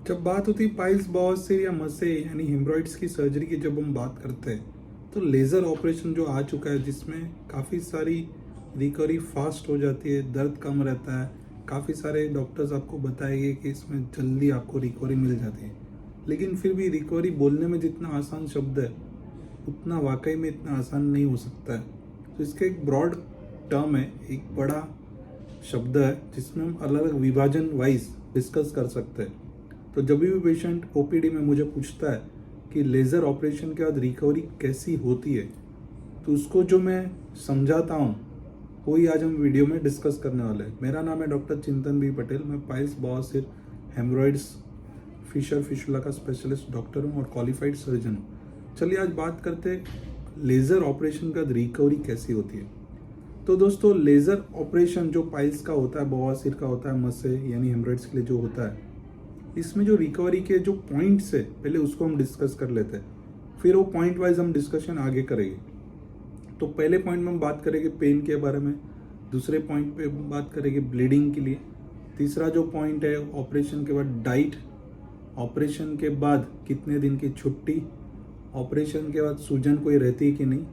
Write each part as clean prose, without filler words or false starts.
जब बात होती है पाइल्स, बवासीर या मसे यानी हेमरॉइड्स की सर्जरी की जब हम बात करते हैं तो लेज़र ऑपरेशन जो आ चुका है जिसमें काफ़ी सारी रिकवरी फास्ट हो जाती है, दर्द कम रहता है। काफ़ी सारे डॉक्टर्स आपको बताएंगे कि इसमें जल्दी आपको रिकवरी मिल जाती है, लेकिन फिर भी रिकवरी बोलने में जितना आसान शब्द है उतना वाकई में इतना आसान नहीं हो सकता है। तो इसका एक ब्रॉड टर्म है, एक बड़ा शब्द है जिसमें हम अलग अलग विभाजन वाइज डिस्कस कर सकते हैं। तो जब भी पेशेंट ओपीडी में मुझे पूछता है कि लेज़र ऑपरेशन के बाद रिकवरी कैसी होती है, तो उसको जो मैं समझाता हूँ वही आज हम वीडियो में डिस्कस करने वाले हैं। मेरा नाम है डॉक्टर चिंतन बी पटेल। मैं पाइल्स, बवासीर, हेमरॉइड्स, फिशर फिशुला का स्पेशलिस्ट डॉक्टर हूँ और क्वालिफाइड सर्जन हूँ। चलिए आज बात करते हैं लेज़र ऑपरेशन के बाद रिकवरी कैसी होती है। तो दोस्तों, लेज़र ऑपरेशन जो पाइल्स का होता है, बवासीर का होता है, मसे यानी हेमरॉइड्स के लिए जो होता है, इसमें जो रिकवरी के जो पॉइंट्स है पहले उसको हम डिस्कस कर लेते हैं, फिर वो पॉइंट वाइज हम डिस्कशन आगे करेंगे। तो पहले पॉइंट में हम बात करेंगे पेन के बारे में, दूसरे पॉइंट पे हम बात करेंगे ब्लीडिंग के लिए, तीसरा जो पॉइंट है ऑपरेशन के बाद डाइट, ऑपरेशन के बाद कितने दिन की छुट्टी, ऑपरेशन के बाद सूजन कोई रहती है कि नहीं,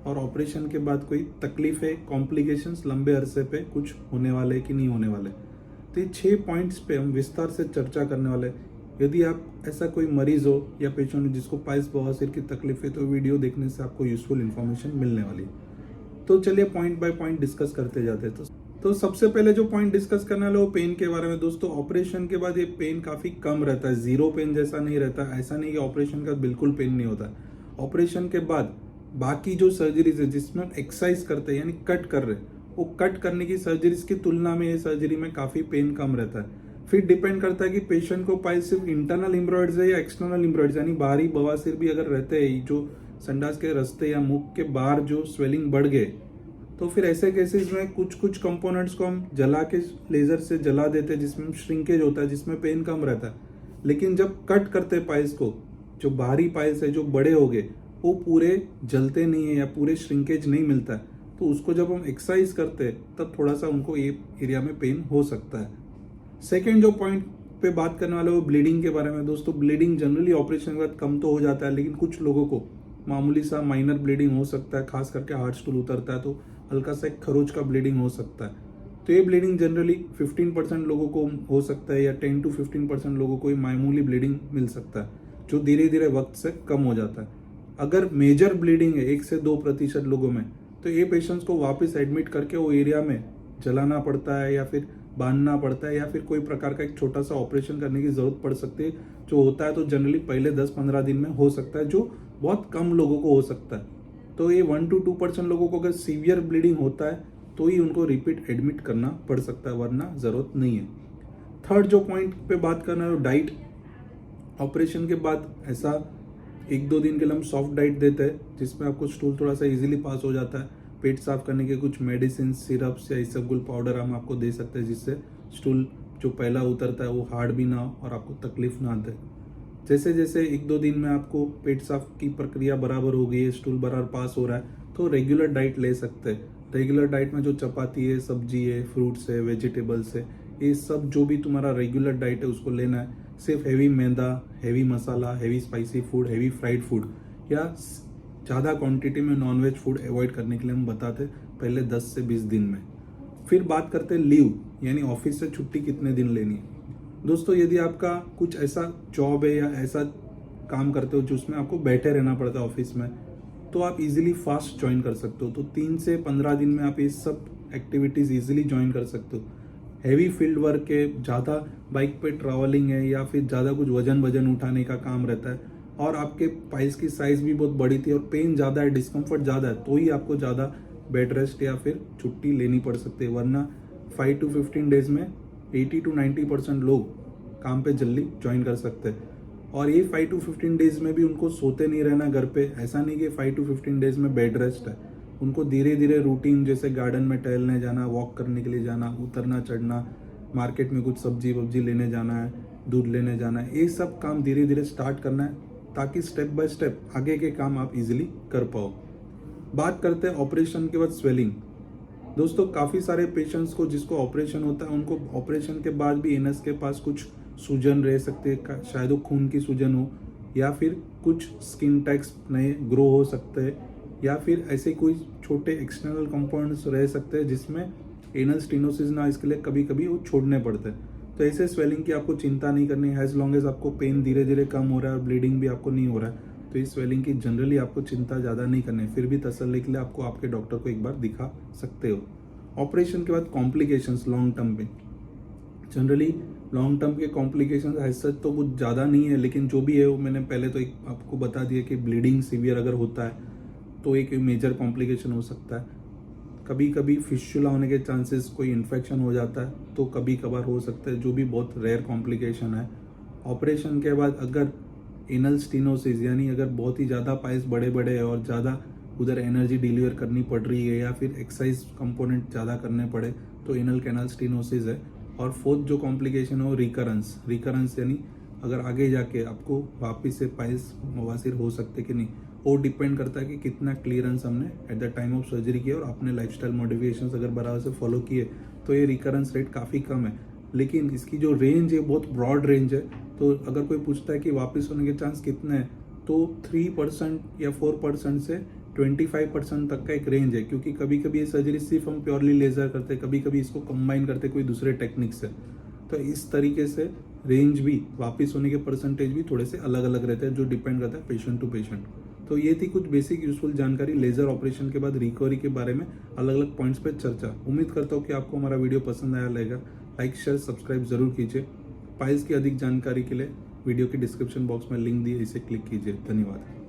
और ऑपरेशन के बाद कोई तकलीफें, कॉम्प्लिकेशंस लंबे अरसे पे कुछ होने वाले कि नहीं होने वाले। तो ये 6 पॉइंट्स पे हम विस्तार से चर्चा करने वाले हैं। यदि आप ऐसा कोई मरीज हो या पेशेंट हो जिसको पाइल्स, बवासीर की तकलीफ है, तो वीडियो देखने से आपको यूजफुल इन्फॉर्मेशन मिलने वाली है। तो चलिए पॉइंट बाय पॉइंट डिस्कस करते जाते हैं। तो सबसे पहले जो पॉइंट डिस्कस करने वाला वो पेन के बारे में। दोस्तों, ऑपरेशन के बाद ये पेन काफी कम रहता है, जीरो पेन जैसा नहीं रहता। ऐसा नहीं कि ऑपरेशन का बिल्कुल पेन नहीं होता। ऑपरेशन के बाद बाकी जो सर्जरीज है जिसमें एक्सरसाइज करते हैं यानी कट कर रहे हैं, वो कट करने की सर्जरीज की तुलना में ये सर्जरी में काफी पेन कम रहता है। फिर डिपेंड करता है कि पेशेंट को पाइल्स सिर्फ इंटरनल हिमरॉइड्स है या एक्सटर्नल हिमरॉइड्स यानी बाहरी बवासीर भी अगर रहते हैं, जो संडास के रास्ते या मुख के बाहर जो स्वेलिंग बढ़ गए, तो फिर ऐसे केसेस में कुछ कुछ कंपोनेंट्स को हम जला के लेजर से जला देते हैं जिसमें श्रिंकेज होता है, जिसमें पेन कम रहता है। लेकिन जब कट करते हैं पाइल्स को, जो बाहरी पाइल्स है जो बड़े हो गए वो पूरे जलते नहीं है या पूरे श्रिंकेज नहीं मिलता है, तो उसको जब हम एक्सरसाइज करते हैं तब थोड़ा सा उनको ये एरिया में पेन हो सकता है। सेकेंड जो पॉइंट पे बात करने वाले वो ब्लीडिंग के बारे में। दोस्तों, ब्लीडिंग जनरली ऑपरेशन के बाद कम तो हो जाता है, लेकिन कुछ लोगों को मामूली सा माइनर ब्लीडिंग हो सकता है। खास करके हार्ट स्टूल उतरता है तो हल्का सा एक खरोच का ब्लीडिंग हो सकता है। तो ये ब्लीडिंग जनरली 15% लोगों को हो सकता है या 10 to 15% लोगों को ये मामूली ब्लीडिंग मिल सकता है, जो धीरे धीरे वक्त से कम हो जाता है। अगर मेजर ब्लीडिंग है 1 से 2% लोगों में, तो ये पेशेंट्स को वापस एडमिट करके वो एरिया में जलाना पड़ता है या फिर बांधना पड़ता है या फिर कोई प्रकार का एक छोटा सा ऑपरेशन करने की जरूरत पड़ सकती है। जो होता है तो जनरली पहले 10-15 दिन में हो सकता है, जो बहुत कम लोगों को हो सकता है। तो ये 1 to 2% लोगों को अगर सीवियर ब्लीडिंग होता है तो ही उनको रिपीट एडमिट करना पड़ सकता है, वरना जरूरत नहीं है। थर्ड जो पॉइंट पे बात करना है वो डाइट। ऑपरेशन के बाद ऐसा 1-2 दिन के लिए हम सॉफ्ट डाइट देते हैं जिसमें आपको स्टूल थोड़ा सा इजीली पास हो जाता है। पेट साफ करने के कुछ मेडिसिन, सिरप्स या इसबगोल पाउडर हम आपको दे सकते हैं जिससे स्टूल जो पहला उतरता है वो हार्ड भी ना हो और आपको तकलीफ ना दे। जैसे जैसे 1-2 दिन में आपको पेट साफ की प्रक्रिया बराबर हो गई है, स्टूल बराबर पास हो रहा है, तो रेगुलर डाइट ले सकते हैं। रेगुलर डाइट में जो चपाती है, सब्जी है, फ्रूट्स है, वेजिटेबल्स है, ये सब जो भी तुम्हारा रेगुलर डाइट है उसको लेना है। सिर्फ हैवी मैदा, heavy masala, heavy spicy food, heavy fried food या ज़्यादा क्वांटिटी में नॉनवेज फूड अवॉइड करने के लिए हम बताते पहले 10 से 20 दिन में। फिर बात करते हैं लीव यानी ऑफिस से छुट्टी कितने दिन लेनी है। दोस्तों, यदि आपका कुछ ऐसा जॉब है या ऐसा काम करते हो जिसमें आपको बैठे रहना पड़ता है ऑफिस में, तो आप इजीली फास्ट ज्वाइन कर सकते हो। तो 3 से 15 दिन में आप ये सब एक्टिविटीज़ इजीली ज्वाइन कर सकते हो। हैवी फील्ड वर्क है, ज़्यादा बाइक पे ट्रैवलिंग है या फिर ज़्यादा कुछ वजन उठाने का काम रहता है और आपके पाइल्स की साइज़ भी बहुत बड़ी थी और पेन ज़्यादा है, डिस्कम्फर्ट ज़्यादा है, तो ही आपको ज़्यादा बेड रेस्ट या फिर छुट्टी लेनी पड़ सकती है। वरना 5 to 15 डेज में 80 to 90% लोग काम पे जल्दी ज्वाइन कर सकते हैं। और ये 5 to 15 डेज में भी उनको सोते नहीं रहना घर पे। ऐसा नहीं कि 5 to 15 डेज में बेड रेस्ट है। उनको धीरे धीरे रूटीन, जैसे गार्डन में टहलने जाना, वॉक करने के लिए जाना, उतरना चढ़ना, मार्केट में कुछ सब्जी वब्जी लेने जाना है, दूध लेने जाना है, ये सब काम धीरे धीरे स्टार्ट करना है ताकि स्टेप बाय स्टेप आगे के काम आप इजीली कर पाओ। बात करते हैं ऑपरेशन के बाद स्वेलिंग। दोस्तों, काफ़ी सारे पेशेंट्स को जिसको ऑपरेशन होता है उनको ऑपरेशन के बाद भी एनएस के पास कुछ सूजन रह सकते हैं, शायद वो खून की सूजन हो, या फिर कुछ स्किन टैग्स नए ग्रो हो सकते हैं, या फिर ऐसे कोई छोटे एक्सटर्नल कंपाउंड्स रह सकते हैं जिसमें एनल स्टेनोसिस ना, इसके लिए कभी कभी वो छोड़ने पड़ते हैं। तो ऐसे स्वेलिंग की आपको चिंता नहीं करनी है, एज लॉन्ग एज आपको पेन धीरे धीरे कम हो रहा है और ब्लीडिंग भी आपको नहीं हो रहा है, तो इस स्वेलिंग की जनरली आपको चिंता ज़्यादा नहीं करनी है। फिर भी तसल्ली के लिए आपको आपके डॉक्टर को एक बार दिखा सकते हो। ऑपरेशन के बाद कॉम्प्लिकेशंस लॉन्ग टर्म में, जनरली लॉन्ग टर्म के कॉम्प्लिकेशंस ऐसा तो कुछ ज़्यादा नहीं है, लेकिन जो भी है वो मैंने पहले तो एक आपको बता दिया कि ब्लीडिंग सीवियर अगर होता है तो एक मेजर कॉम्प्लिकेशन हो सकता है। कभी कभी फिस्चुला होने के चांसेस, कोई इन्फेक्शन हो जाता है तो कभी कभार हो सकता है, जो भी बहुत रेयर कॉम्प्लिकेशन है। ऑपरेशन के बाद अगर एनल स्टेनोसिस यानी अगर बहुत ही ज़्यादा पाइल्स बड़े बड़े है और ज़्यादा उधर एनर्जी डिलीवर करनी पड़ रही है, या फिर एक्सरसाइज कंपोनेंट ज़्यादा करने पड़े, तो एनल कैनाल स्टेनोसिस है। और फोर्थ जो कॉम्प्लिकेशन है वो रिकरेंस यानी अगर आगे जाके आपको वापस से पाइल्स मवासिर हो सकते कि नहीं, वो डिपेंड करता है कि कितना क्लियरेंस हमने at the time of surgery किया और आपने लाइफस्टाइल मॉडिफिकेशंस अगर बराबर से फॉलो किए तो ये रिकरेंस रेट काफ़ी कम है। लेकिन इसकी जो रेंज है बहुत ब्रॉड रेंज है, तो अगर कोई पूछता है कि वापस होने के चांस कितने हैं, तो 3% या 4% से 25% तक का एक रेंज है, क्योंकि कभी कभी ये सर्जरी सिर्फ हम प्योरली लेजर करते हैं, कभी कभी इसको कंबाइन करते कोई दूसरे टेक्निक से। तो इस तरीके से रेंज भी, वापस होने के परसेंटेज भी थोड़े से अलग अलग रहते हैं, जो डिपेंड करता है पेशेंट टू पेशेंट। तो ये थी कुछ बेसिक यूजफुल जानकारी लेजर ऑपरेशन के बाद रिकवरी के बारे में, अलग अलग पॉइंट्स पे चर्चा। उम्मीद करता हूँ कि आपको हमारा वीडियो पसंद आया रहेगा। लाइक शेयर सब्सक्राइब जरूर कीजिए। पाइल्स की अधिक जानकारी के लिए वीडियो के डिस्क्रिप्शन बॉक्स में लिंक दिए, इसे क्लिक कीजिए। धन्यवाद।